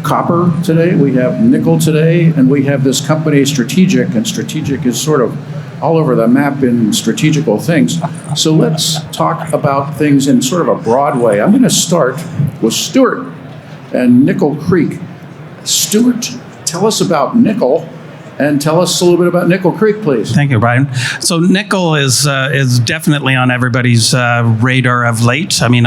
copper today, we have nickel today, and we have this company Strategic, and Strategic is sort of all over the map in strategical things. So let's talk about things in sort of a broad way. I'm going to start with Stuart and Nickel Creek. Stuart, tell us about nickel, and tell us a little bit about Nickel Creek, please. Thank you, Brian. So nickel is definitely on everybody's radar of late. I mean,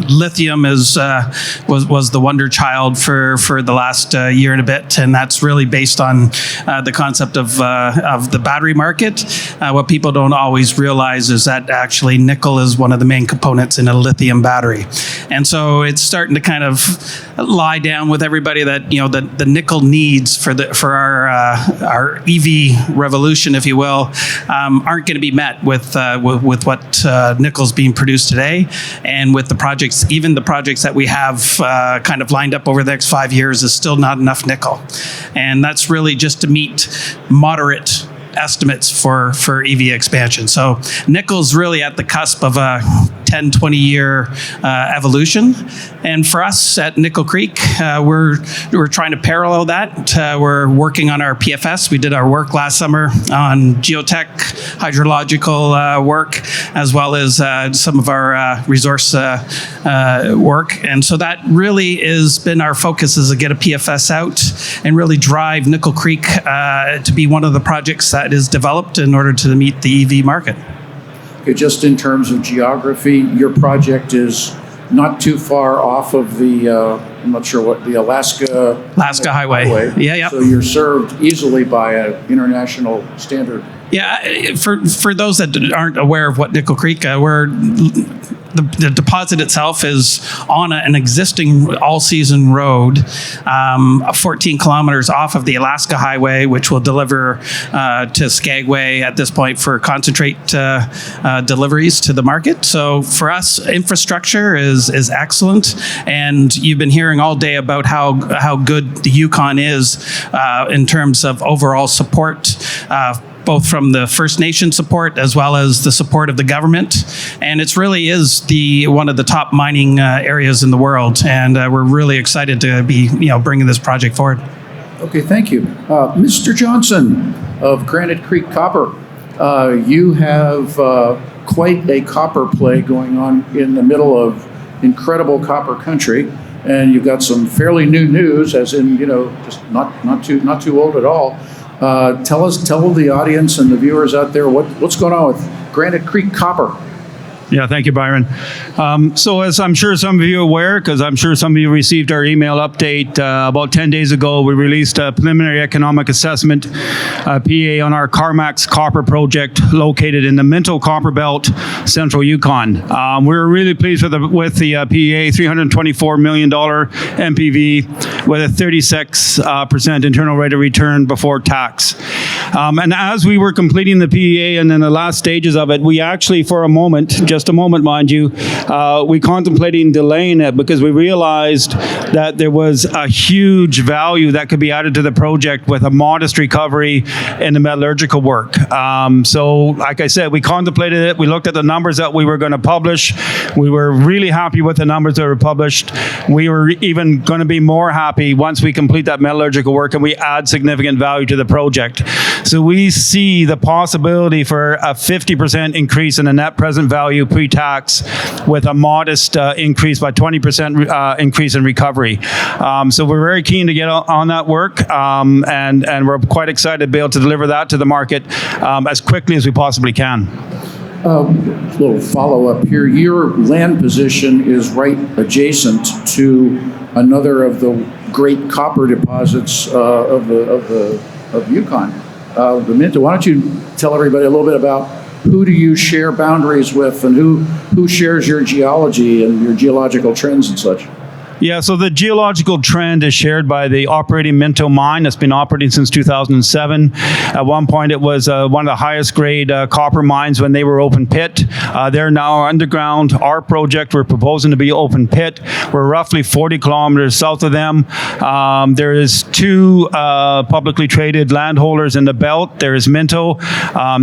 lithium was the wonder child for the last year and a bit, and that's really based on the concept of the battery market. What people don't always realize is that actually nickel is one of the main components in a lithium battery, and so it's starting to kind of lie down with everybody that the nickel needs for our EV revolution, if you will, aren't going to be met with what nickel's being produced today, and with the projects, even the projects that we have kind of lined up over the next 5 years, is still not enough nickel, and that's really just to meet moderate estimates for EV expansion. So nickel's really at the cusp of a 10, 20-year evolution. And for us at Nickel Creek, we're trying to parallel that. We're working on our PFS. We did our work last summer on geotech, hydrological work, as well as some of our resource work. And so that really has been our focus, is to get a PFS out and really drive Nickel Creek to be one of the projects that is developed in order to meet the EV market. Okay, just in terms of geography, your project is not too far off of the, I'm not sure what, the Alaska Highway. Yeah. So you're served easily by an international standard. Yeah, for those that aren't aware of what Nickel Creek, the deposit itself is on an existing all-season road, 14 kilometers off of the Alaska Highway, which will deliver to Skagway at this point for concentrate deliveries to the market. So for us, infrastructure is excellent, and you've been hearing all day about how good the Yukon is in terms of overall support, both from the First Nation support as well as the support of the government. And it really is one of the top mining areas in the world. And we're really excited to be bringing this project forward. Okay, thank you. Mr. Johnson of Granite Creek Copper, you have quite a copper play going on in the middle of incredible copper country. And you've got some fairly new news, as in, just not too old at all. Tell the audience and the viewers out there what's going on with Granite Creek Copper. Yeah, thank you, Byron. So as I'm sure some of you are aware, because I'm sure some of you received our email update about 10 days ago, we released a preliminary economic assessment, PA, on our Carmax Copper project located in the Minto Copper Belt, Central Yukon. We're really pleased with the PA, $324 million MPV with a 36% internal rate of return before tax. And as we were completing the PEA and in the last stages of it, we actually, for a moment, just a moment, mind you, we contemplating delaying it because we realized that there was a huge value that could be added to the project with a modest recovery in the metallurgical work. So, like I said, we contemplated it. We looked at the numbers that we were going to publish. We were really happy with the numbers that were published. We were even going to be more happy once we complete that metallurgical work and we add significant value to the project. So we see the possibility for a 50% increase in the net present value pre-tax with a modest increase by 20% increase in recovery. So we're very keen to get on that work, and we're quite excited to be able to deliver that to the market as quickly as we possibly can. Little follow-up here. Your land position is right adjacent to another of the great copper deposits of Yukon, the Minto. Why don't you tell everybody a little bit about who do you share boundaries with, and who shares your geology and your geological trends and such? Yeah, so the geological trend is shared by the operating Minto mine that's been operating since 2007. At one point, it was one of the highest grade copper mines when they were open pit. They're now underground. Our project, we're proposing to be open pit. We're roughly 40 kilometers south of them. There is two publicly traded landholders in the belt. There is Minto.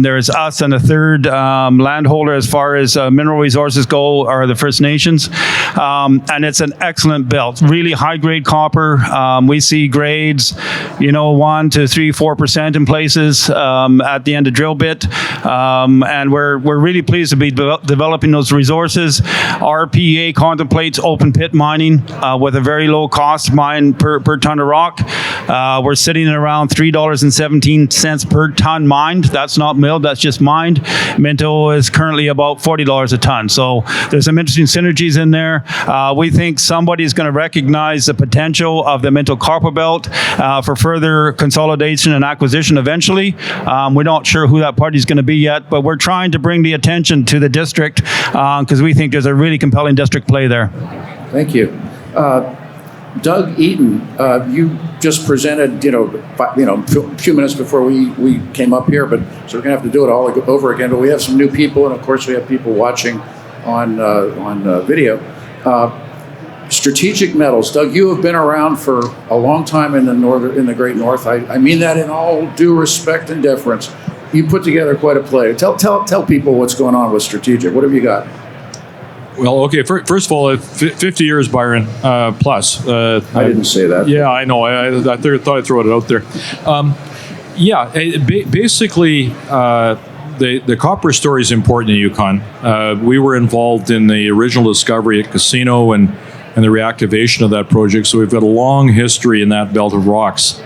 There is us, and the third landholder as far as mineral resources go are the First Nations. And it's an excellent belt. Really high-grade copper. We see grades, 1 to 3, 4% in places at the end of drill bit, and we're really pleased to be developing those resources. Our PEA contemplates open pit mining with a very low cost mine per ton of rock. We're sitting at around $3.17 per ton mined. That's not milled, that's just mined. Minto is currently about $40 a ton. So there's some interesting synergies in there. We think somebody's going to recognize the potential of the Minto Copper Belt for further consolidation and acquisition eventually. We're not sure who that party's going to be yet, but we're trying to bring the attention to the district because we think there's a really compelling district play there. Thank you. Doug Eaton, you just presented, a few minutes before we came up here, but so we're going to have to do it all over again. But we have some new people, and of course we have people watching on video. Strategic metals, Doug. You have been around for a long time in the Great North. I mean that in all due respect and deference. You put together quite a play. Tell people what's going on with strategic. What have you got? Well, okay. First of all, 50 years, Byron, plus. I didn't say that. Yeah, I know. I thought I'd throw it out there. Basically, the copper story is important in Yukon. We were involved in the original discovery at Casino and the reactivation of that project, so we've got a long history in that belt of rocks.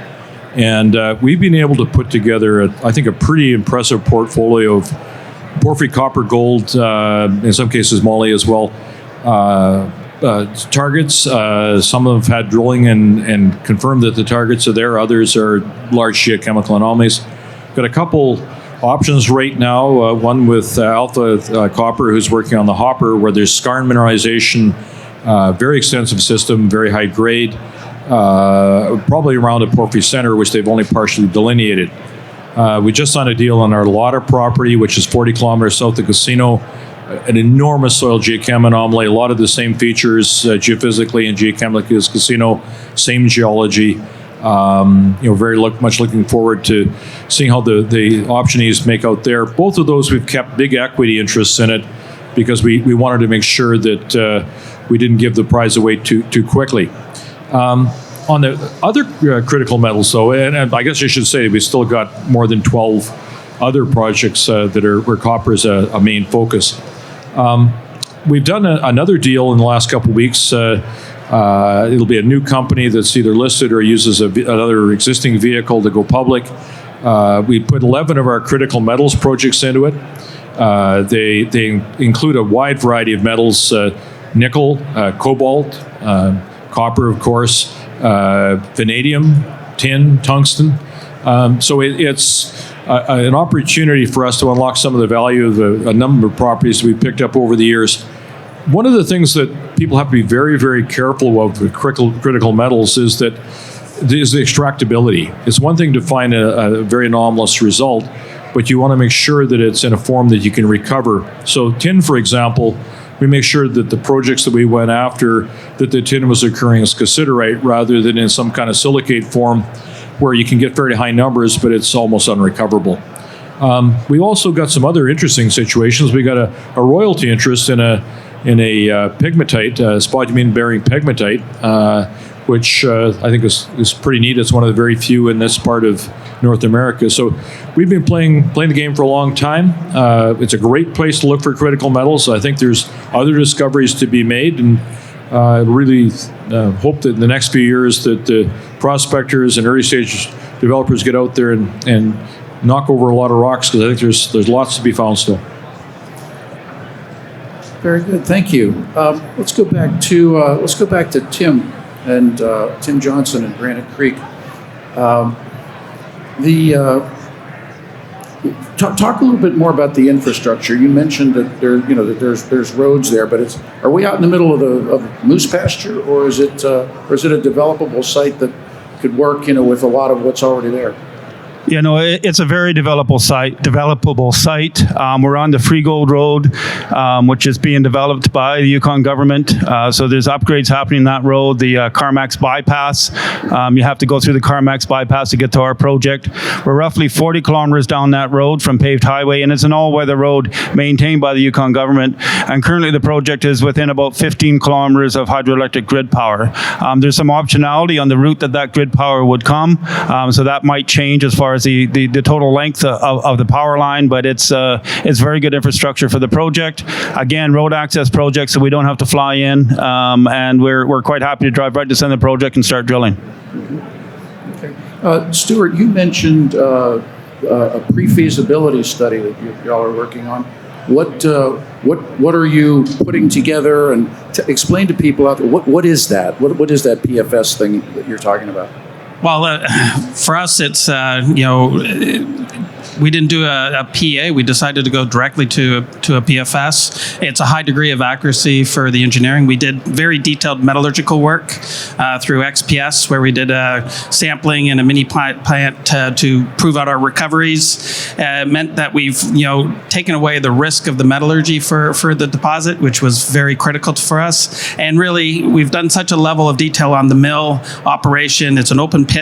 And we've been able to put together, I think, a pretty impressive portfolio of porphyry, copper, gold, in some cases moly as well, targets. Some of them have had drilling and confirmed that the targets are there. Others are large geochemical anomalies. Got a couple options right now, one with Alpha Copper, who's working on the Hopper, where there's skarn mineralization, very extensive system, very high grade, probably around a porphyry center, which they've only partially delineated. We just signed a deal on our Lotta property, which is 40 kilometers south of Casino. An enormous soil geochem anomaly, a lot of the same features geophysically and geochemically as Casino, same geology. Very much looking forward to seeing how the optionees make out there. Both of those, we've kept big equity interests in it because we wanted to make sure that we didn't give the prize away too quickly. On the other critical metals, though, and I guess I should say we still got more than 12 other projects where copper is a main focus. We've done another deal in the last couple of weeks. It'll be a new company that's either listed or uses another existing vehicle to go public. We put 11 of our critical metals projects into it. They include a wide variety of metals: nickel, cobalt, copper, of course, vanadium, tin, tungsten. So it's an opportunity for us to unlock some of the value of a number of properties we picked up over the years. One of the things that people have to be very, very careful of with critical metals is the extractability. It's one thing to find a very anomalous result, but you want to make sure that it's in a form that you can recover. So tin, for example, we make sure that the projects that we went after, that the tin was occurring as cassiterite rather than in some kind of silicate form where you can get very high numbers, but it's almost unrecoverable. We also got some other interesting situations. We got a royalty interest in a pegmatite, spodumene-bearing pegmatite, which I think is pretty neat. It's one of the very few in this part of North America. So we've been playing the game for a long time. It's a great place to look for critical metals. I think there's other discoveries to be made, and I really hope that in the next few years that the prospectors and early stage developers get out there and knock over a lot of rocks, because I think there's lots to be found still. Very good, thank you. Let's go back to Tim and Tim Johnson and Granite Creek. Talk a little bit more about the infrastructure. You mentioned that there's roads there, but are we out in the middle of moose pasture, or is it a developable site that could work with a lot of what's already there? You know, it's a very developable site. We're on the Free Gold Road, which is being developed by the Yukon government. So there's upgrades happening on that road. The Carmax bypass, you have to go through the Carmax bypass to get to our project. We're roughly 40 kilometers down that road from paved highway, and it's an all-weather road maintained by the Yukon government. And currently the project is within about 15 kilometers of hydroelectric grid power. There's some optionality on the route that grid power would come, so that might change as far as the total length of the power line, but it's very good infrastructure for the project. Again, road access project, so we don't have to fly in, and we're quite happy to drive right to center of the project and start drilling. Okay. Stuart, you mentioned a pre-feasibility study that y'all are working on. What are you putting together, and explain to people out there what is that? What is that PFS thing that you're talking about? Well, for us, it's, we didn't do a PA. We decided to go directly to a PFS. It's a high degree of accuracy for the engineering. We did very detailed metallurgical work through XPS, where we did sampling in a mini plant to prove out our recoveries. It meant that we've taken away the risk of the metallurgy for the deposit, which was very critical for us. And really, we've done such a level of detail on the mill operation. It's an open pit.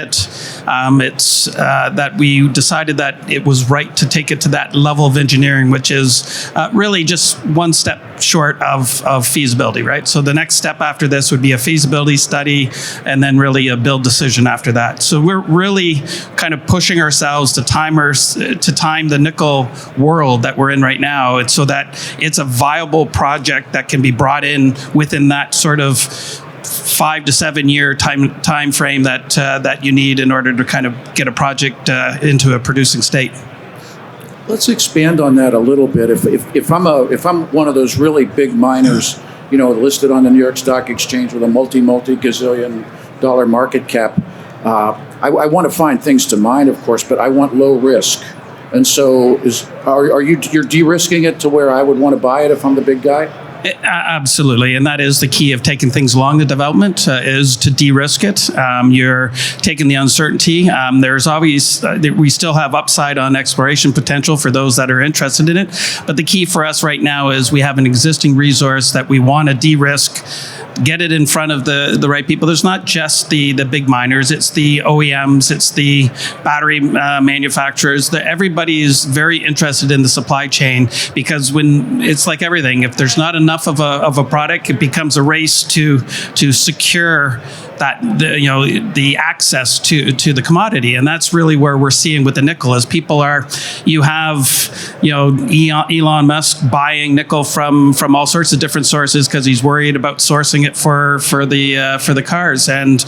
It's that we decided that it was right to take it to that level of engineering, which is really just one step short of feasibility, right? So the next step after this would be a feasibility study, and then really a build decision after that. So we're really kind of pushing ourselves to time the nickel world that we're in right now, and so that it's a viable project that can be brought in within that sort of 5 to 7 year time frame that you need in order to kind of get a project into a producing state. Let's expand on that a little bit. If I'm one of those really big miners, listed on the New York Stock Exchange with a multi-gazillion dollar market cap, I want to find things to mine, of course, but I want low risk. And so, you're de-risking it to where I would want to buy it if I'm the big guy? Absolutely, and that is the key of taking things along the development, is to de-risk it. You're taking the uncertainty. There's always, we still have upside on exploration potential for those that are interested in it, but the key for us right now is we have an existing resource that we want to de-risk, get it in front of the right people. There's not just the big miners, it's the OEMs, it's the battery manufacturers. Everybody is very interested in the supply chain, because when it's like everything, if there's not enough of a product, it becomes a race to secure that the access to the commodity. And that's really where we're seeing with the nickel, is you have Elon Musk buying nickel from all sorts of different sources because he's worried about sourcing it for the cars, and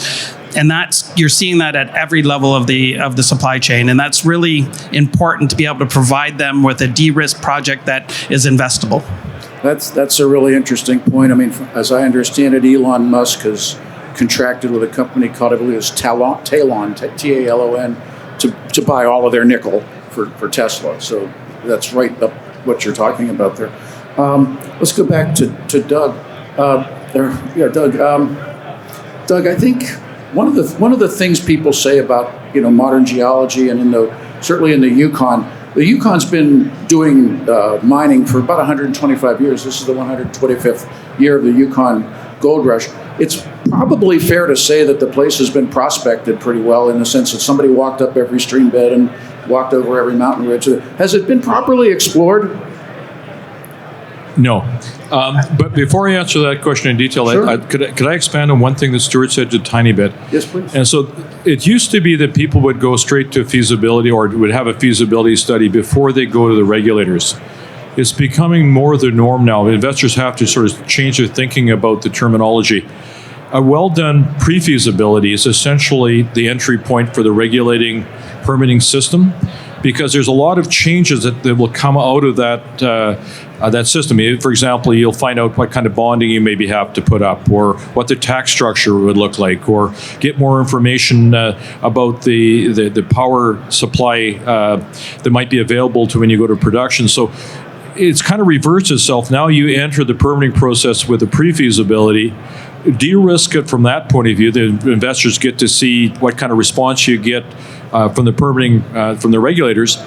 you're seeing that at every level of the supply chain, and that's really important to be able to provide them with a de-risk project that is investable. That's a really interesting point. I mean, as I understand it, Elon Musk has contracted with a company called, I believe it's Talon, Talon, to buy all of their nickel for Tesla. So that's right up what you're talking about there. Let's go back to Doug. Doug, I think one of the things people say about modern geology, and certainly in the Yukon. The Yukon's been doing mining for about 125 years. This is the 125th year of the Yukon gold rush. It's probably fair to say that the place has been prospected pretty well, in the sense that somebody walked up every stream bed and walked over every mountain ridge. Has it been properly explored? No. But before I answer that question in detail, Sure. could I expand on one thing that Stuart said a tiny bit? Yes, please. And so it used to be that people would go straight to feasibility, or would have a feasibility study before they go to the regulators. It's becoming more the norm now. Investors have to sort of change their thinking about the terminology. A well-done pre-feasibility is essentially the entry point for the regulating permitting system, because there's a lot of changes that will come out of that system. For example, you'll find out what kind of bonding you maybe have to put up, or what the tax structure would look like, or get more information about the power supply that might be available to when you go to production. So it's kind of reversed itself. Now you enter the permitting process with a pre-feasibility, de-risk it from that point of view. The investors get to see what kind of response you get from the permitting, from the regulators.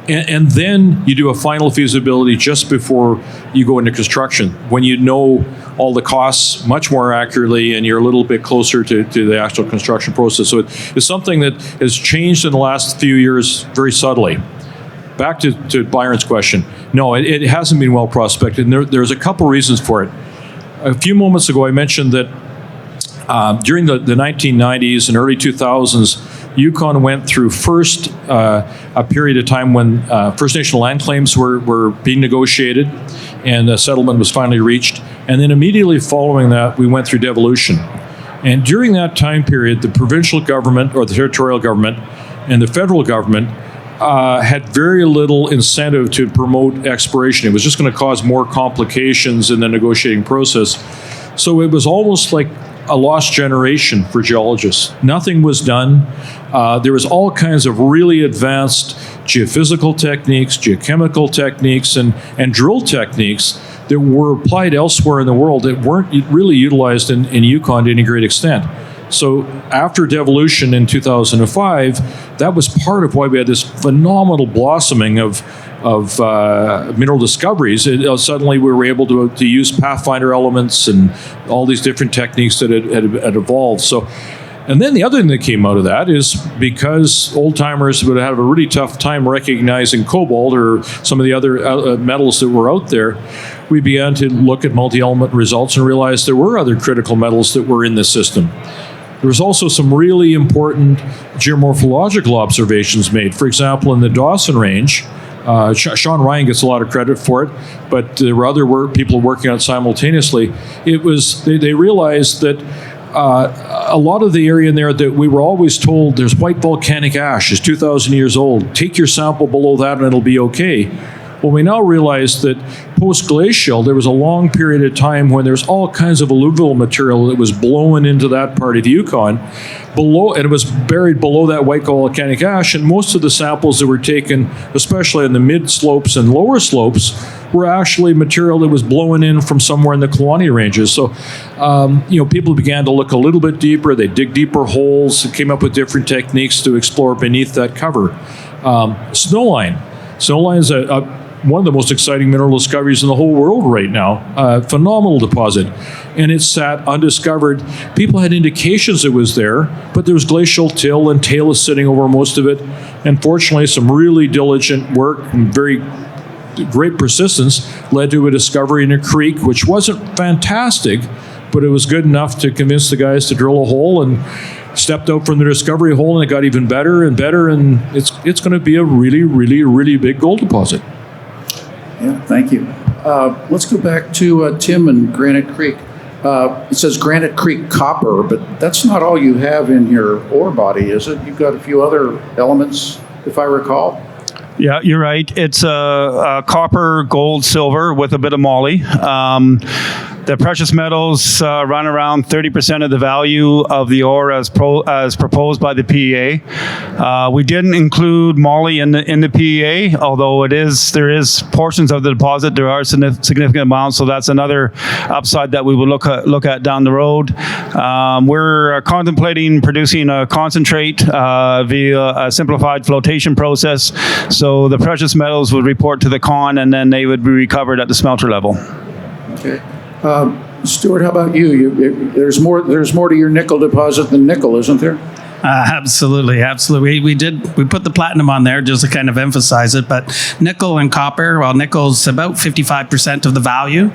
And then you do a final feasibility just before you go into construction, when you know all the costs much more accurately and you're a little bit closer to the actual construction process. So it's something that has changed in the last few years very subtly. Back to Byron's question. No, it hasn't been well prospected, and there's a couple reasons for it. A few moments ago, I mentioned that during the 1990s and early 2000s, Yukon went through first a period of time when First Nation land claims were being negotiated and a settlement was finally reached. And then immediately following that, we went through devolution. And during that time period, the provincial government or the territorial government and the federal government had very little incentive to promote exploration. It was just going to cause more complications in the negotiating process. So it was almost like a lost generation for geologists. Nothing was done. There was all kinds of really advanced geophysical techniques, geochemical techniques, and drill techniques that were applied elsewhere in the world that weren't really utilized in Yukon to any great extent. So after devolution in 2005, that was part of why we had this phenomenal blossoming of mineral discoveries. Suddenly we were able to use pathfinder elements and all these different techniques that had evolved. So, and then the other thing that came out of that is because old timers would have a really tough time recognizing cobalt or some of the other metals that were out there, we began to look at multi-element results and realize there were other critical metals that were in the system. There was also some really important geomorphological observations made. For example, in the Dawson Range, Sean Ryan gets a lot of credit for it, but there were other people working on it simultaneously. It was they realized that a lot of the area in there that we were always told there's white volcanic ash, is 2,000 years old. Take your sample below that and it'll be okay. Well, we now realize that post-glacial, there was a long period of time when there's all kinds of alluvial material that was blown into that part of Yukon, and it was buried below that white volcanic ash, and most of the samples that were taken, especially in the mid-slopes and lower slopes, were actually material that was blown in from somewhere in the Kluane Ranges. So, people began to look a little bit deeper. They dig deeper holes, came up with different techniques to explore beneath that cover. Snowline. Snowline is one of the most exciting mineral discoveries in the whole world right now. Phenomenal deposit. And it sat undiscovered. People had indications it was there, but there was glacial till and talus sitting over most of it. And fortunately, some really diligent work and very great persistence led to a discovery in a creek, which wasn't fantastic, but it was good enough to convince the guys to drill a hole, and stepped out from the discovery hole, and it got even better and better, and it's going to be a really, really, really big gold deposit. Yeah, thank you. Let's go back to Tim and Granite Creek. It says Granite Creek Copper, but that's not all you have in your ore body, is it? You've got a few other elements, if I recall. Yeah, you're right. It's a copper, gold, silver with a bit of moly. The precious metals run around 30% of the value of the ore as proposed by the PEA. We didn't include moly in the PEA, although there is portions of the deposit. There are significant amounts, so that's another upside that we will look at down the road. We're contemplating producing a concentrate via a simplified flotation process. So the precious metals would report to the con, and then they would be recovered at the smelter level. Okay. Stuart, how about you? There's more to your nickel deposit than nickel, isn't there? Absolutely. We put the platinum on there just to kind of emphasize it, but nickel and copper, well, nickel's about 55% of the value.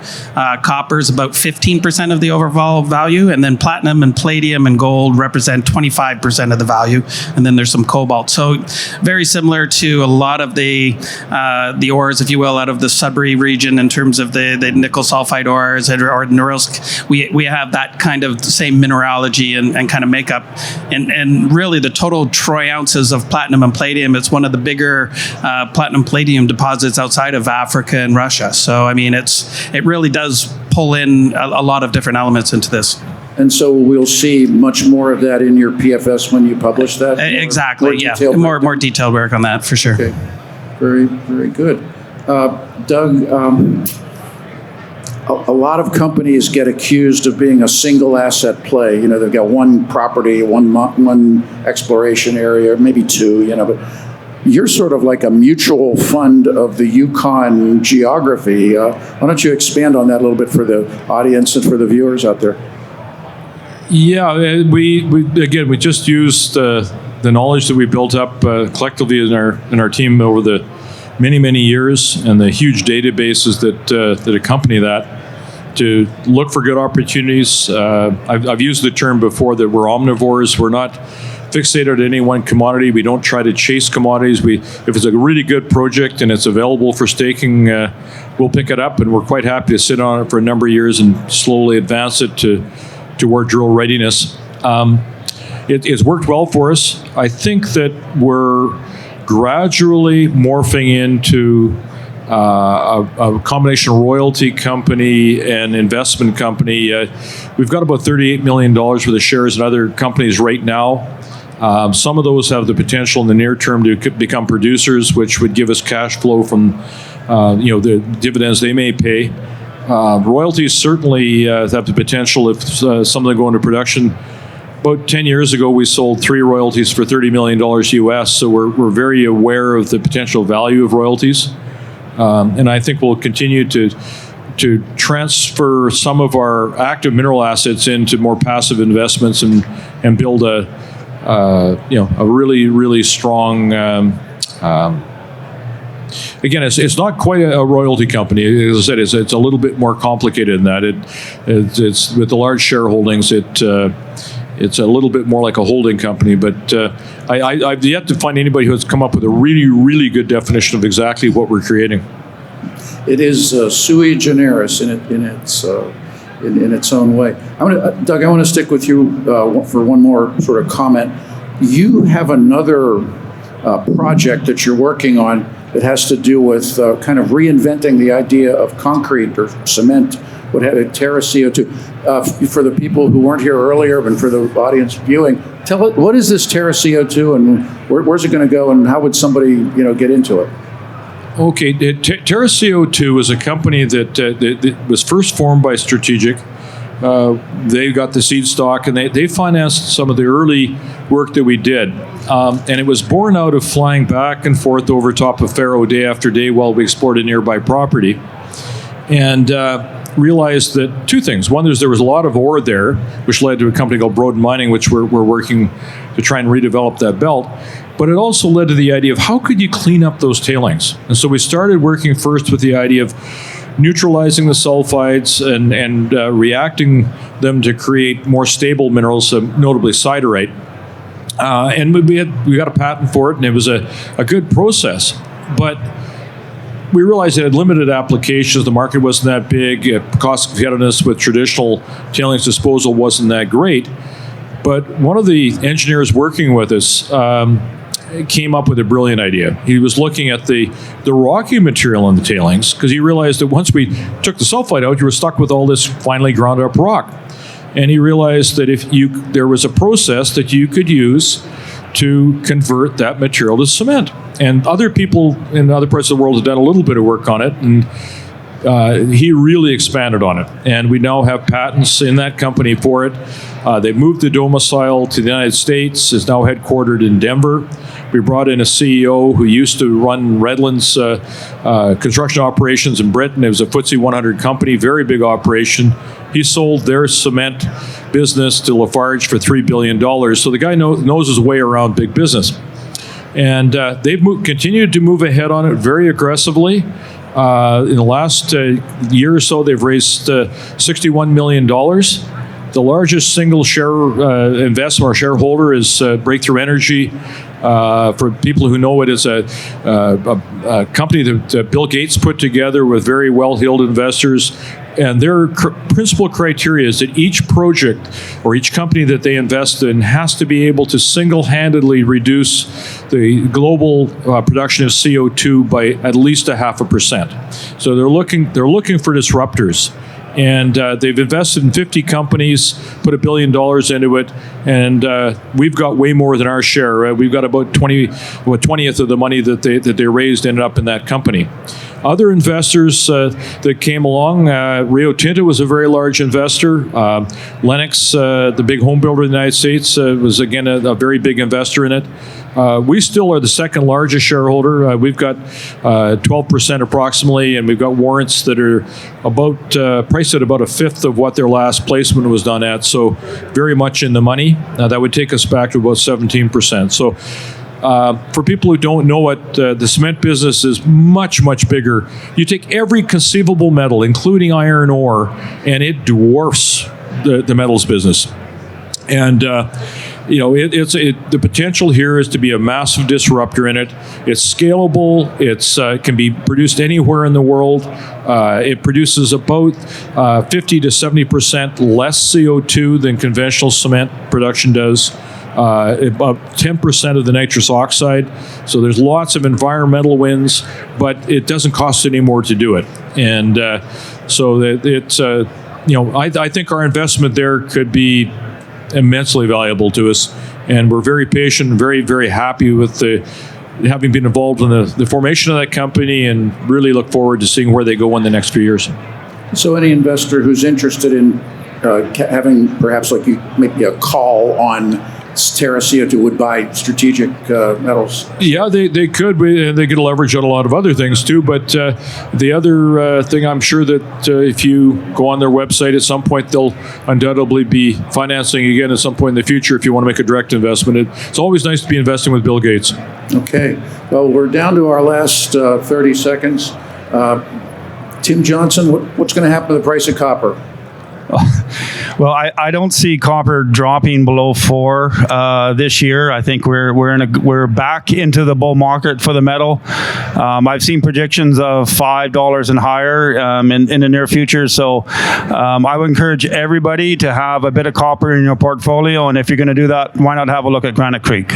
Copper's about 15% of the overall value, and then platinum and palladium and gold represent 25% of the value, and then there's some cobalt. So very similar to a lot of the ores, if you will, out of the Sudbury region in terms of the nickel sulfide ores or Norilsk. We have that kind of same mineralogy and kind of makeup, and really the total troy ounces of platinum and palladium, it's one of the bigger platinum palladium deposits outside of Africa and Russia. So, I mean, it really does pull in a lot of different elements into this. And so we'll see much more of that in your PFS when you publish that? Exactly, yeah. More detailed work on that, for sure. Okay, very, very good. Doug, a lot of companies get accused of being a single asset play. You know, they've got one property, one exploration area, maybe two, you know, but you're sort of like a mutual fund of the Yukon geography. Why don't you expand on that a little bit for the audience and for the viewers out there? Yeah, we just used the knowledge that we built up collectively in our team over the many years, and the huge databases that accompany that, to look for good opportunities. I've used the term before that we're omnivores. We're not fixated on any one commodity. We don't try to chase commodities. If it's a really good project and it's available for staking, we'll pick it up, and we're quite happy to sit on it for a number of years and slowly advance it toward drill readiness. It's worked well for us. I think that we're gradually morphing into a combination royalty company and investment company. We've got about $38 million worth of shares in other companies right now. Some of those have the potential in the near term to become producers, which would give us cash flow from the dividends they may pay. Royalties certainly have the potential if some of them go into production. About 10 years ago, we sold 3 royalties for $30 million US, so we're very aware of the potential value of royalties. And I think we'll continue to transfer some of our active mineral assets into more passive investments and build a really strong. Again, it's not quite a royalty company. As I said, it's a little bit more complicated than that. It's with the large shareholdings. It's a little bit more like a holding company, but I've yet to find anybody who has come up with a really good definition of exactly what we're creating. It is sui generis in its own way. Doug, I want to stick with you for one more sort of comment. You have another project that you're working on that has to do with kind of reinventing the idea of concrete or cement, what have you, Terra CO2. For the people who weren't here earlier, and for the audience viewing, tell it, what is this Terra CO2 and where's it going to go, and how would somebody get into it? Okay, Terra CO2 is a company that was first formed by Strategic. They got the seed stock, and they financed some of the early work that we did. And it was born out of flying back and forth over top of Faro day after day while we explored a nearby property. And realized that two things. One, there was a lot of ore there, which led to a company called Broden Mining, which we're working to try and redevelop that belt. But it also led to the idea of how could you clean up those tailings? And so we started working first with the idea of neutralizing the sulfides and reacting them to create more stable minerals, notably siderite. And we got a patent for it, and it was a good process. But we realized it had limited applications. The market wasn't that big. Cost competitiveness with traditional tailings disposal wasn't that great. But one of the engineers working with us came up with a brilliant idea. He was looking at the rocky material in the tailings, because he realized that once we took the sulfide out, you were stuck with all this finely ground up rock. And he realized that there was a process that you could use to convert that material to cement. And other people in other parts of the world have done a little bit of work on it, and he really expanded on it. And we now have patents in that company for it. They moved the domicile to the United States, is now headquartered in Denver. We brought in a CEO who used to run Redland's construction operations in Britain. It was a FTSE 100 company, very big operation. He sold their cement business to Lafarge for $3 billion. So the guy knows his way around big business. And they've continued to move ahead on it very aggressively. In the last year or so, they've raised $61 million. The largest single share investment or shareholder is Breakthrough Energy. For people who know it, it's a company that Bill Gates put together with very well-heeled investors. And their principal criteria is that each project or each company that they invest in has to be able to single-handedly reduce the global production of CO2 by at least 0.5%. So they're looking for disruptors. And they've invested in 50 companies, put $1 billion into it, and we've got way more than our share. We've got about 20th of the money that they raised ended up in that company. Other investors that came along, Rio Tinto was a very large investor. Lennox, the big home builder in the United States, was again a very big investor in it. We still are the second largest shareholder. We've got 12% approximately, and we've got warrants that are priced at about a fifth of what their last placement was done at. So very much in the money. That would take us back to about 17%. So for people who don't know it, the cement business is much, much bigger. You take every conceivable metal, including iron ore, and it dwarfs the metals business. And the potential here is to be a massive disruptor in it. It's scalable. It can be produced anywhere in the world. It produces about 50 to 70% less CO2 than conventional cement production does. About 10% of the nitrous oxide. So there's lots of environmental wins, but it doesn't cost any more to do it. And so it's I think our investment there could be immensely valuable to us, and we're very patient and very, very happy with having been involved in the formation of that company, and really look forward to seeing where they go in the next few years. So any investor who's interested in having perhaps like maybe a call on Terra CO2 would buy strategic metals. Yeah, they could, and they could leverage on a lot of other things too. But the other thing, I'm sure that if you go on their website at some point, they'll undoubtedly be financing again at some point in the future if you want to make a direct investment. It's always nice to be investing with Bill Gates. Okay, well, we're down to our last 30 seconds. Tim Johnson, what's going to happen to the price of copper? Well, I don't see copper dropping below 4 this year. I think we're back into the bull market for the metal. I've seen predictions of $5 and higher in the near future. So I would encourage everybody to have a bit of copper in your portfolio. And if you're going to do that, why not have a look at Granite Creek?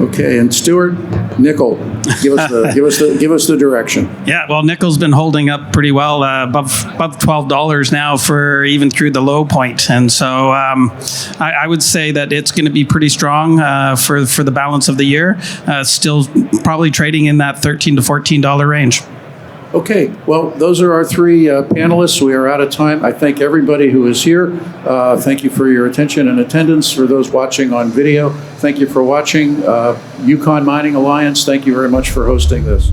Okay, and Stuart, nickel, give us the direction. Yeah, well, nickel's been holding up pretty well, above $12 now for even through the low point, and so I would say that it's going to be pretty strong for the balance of the year. Still probably trading in that $13 to $14 range. Okay, well, those are our three panelists. We are out of time. I thank everybody who is here. Thank you for your attention and attendance. For those watching on video, thank you for watching. Yukon Mining Alliance, thank you very much for hosting this.